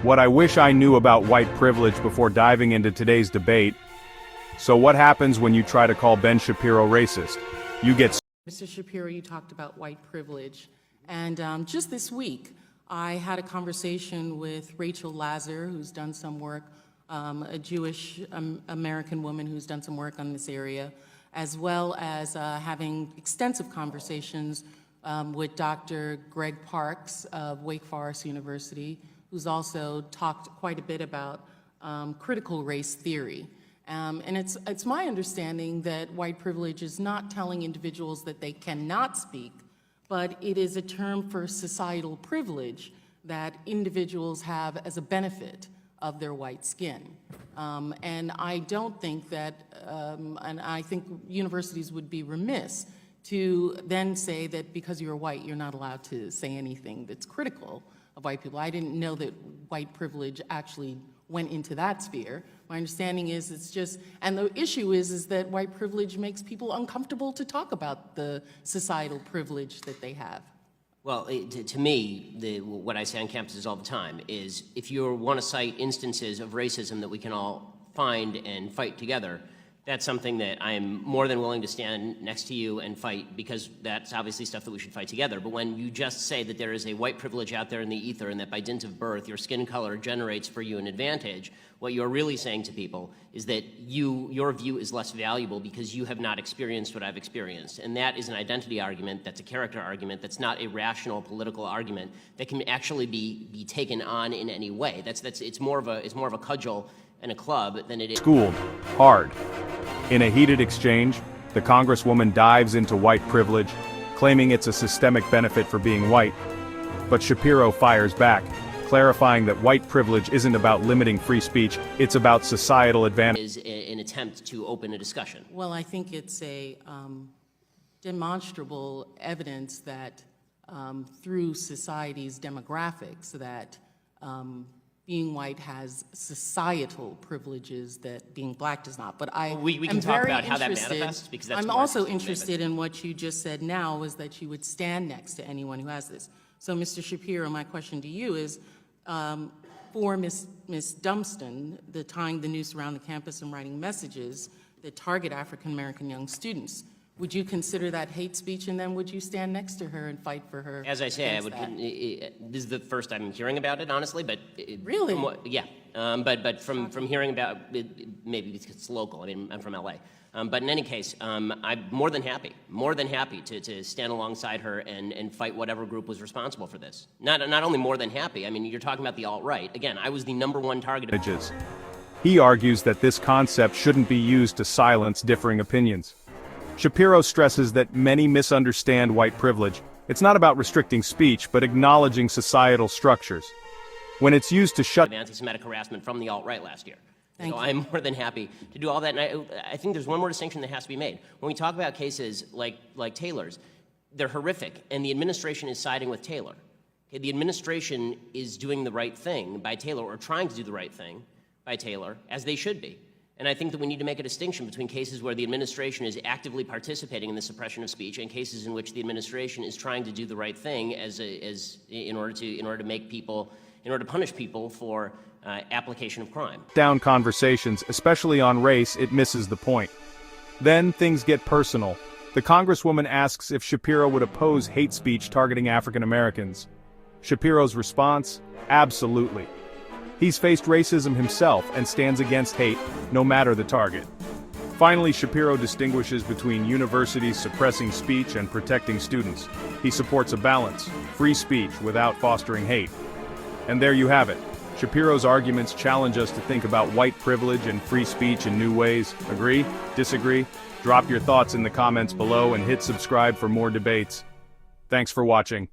What I wish I knew about white privilege before diving into today's debate. So what happens when you try to call Ben Shapiro racist? You get... Mr. Shapiro, you talked about white privilege, and just this week, I had a conversation with Rachel Lazar, who's done some work, a Jewish American woman who's done some work on this area, as well as having extensive conversations with Dr. Greg Parks of Wake Forest University, who's also talked quite a bit about critical race theory. And it's my understanding that white privilege is not telling individuals that they cannot speak, but it is a term for societal privilege that individuals have as a benefit of their white skin. And I don't think that, and I think universities would be remiss to then say that because you're white, you're not allowed to say anything that's critical of white people. I didn't know that white privilege actually went into that sphere. My understanding is it's just, and the issue is that white privilege makes people uncomfortable to talk about the societal privilege that they have. Well, to me, what I say on campuses all the time is if you want to cite instances of racism that we can all find and fight together, that's something that I am more than willing to stand next to you and fight, because that's obviously stuff that we should fight together. But when you just say that there is a white privilege out there in the ether and that by dint of birth your skin color generates for you an advantage, what you're really saying to people is that your view is less valuable because you have not experienced what I've experienced. And that is an identity argument, that's a character argument, that's not a rational political argument that can actually be taken on in any way. It's more of a cudgel and a club than it is. Schooled hard. In a heated exchange, the Congresswoman dives into white privilege, claiming it's a systemic benefit for being white. But Shapiro fires back, clarifying that white privilege isn't about limiting free speech, it's about societal advantage. Is an attempt to open a discussion. Well, I think it's a demonstrable evidence that through society's demographics that being white has societal privileges that being black does not. But we can talk about how that manifests, because that's I'm also interested in what you just said now, is that you would stand next to anyone who has this. So, Mr. Shapiro, my question to you is, for Ms. Dunston, the tying the noose around the campus and writing messages that target African-American young students, would you consider that hate speech, and then would you stand next to her and fight for her? As I say, I would. This is the first I'm hearing about it, honestly. But really, yeah. But from hearing about it, maybe because it's local. I mean, I'm from LA. But in any case, I'm more than happy to stand alongside her and fight whatever group was responsible for this. Not only more than happy. I mean, you're talking about the alt-right. Again, I was the #1 target. He argues that this concept shouldn't be used to silence differing opinions. Shapiro stresses that many misunderstand white privilege. It's not about restricting speech, but acknowledging societal structures. When it's used to shut anti-Semitic harassment from the alt-right last year. Thank you. I'm more than happy to do all that. And I think there's one more distinction that has to be made. When we talk about cases like Taylor's, they're horrific, and the administration is siding with Taylor. Okay, the administration is doing the right thing by Taylor, or trying to do the right thing by Taylor, as they should be. And I think that we need to make a distinction between cases where the administration is actively participating in the suppression of speech and cases in which the administration is trying to do the right thing in order to punish people for application of crime. Down conversations, especially on race, it misses the point. Then things get personal. The Congresswoman asks if Shapiro would oppose hate speech targeting African Americans. Shapiro's response? Absolutely. He's faced racism himself and stands against hate, no matter the target. Finally, Shapiro distinguishes between universities suppressing speech and protecting students. He supports a balance, free speech without fostering hate. And there you have it. Shapiro's arguments challenge us to think about white privilege and free speech in new ways. Agree? Disagree? Drop your thoughts in the comments below and hit subscribe for more debates. Thanks for watching.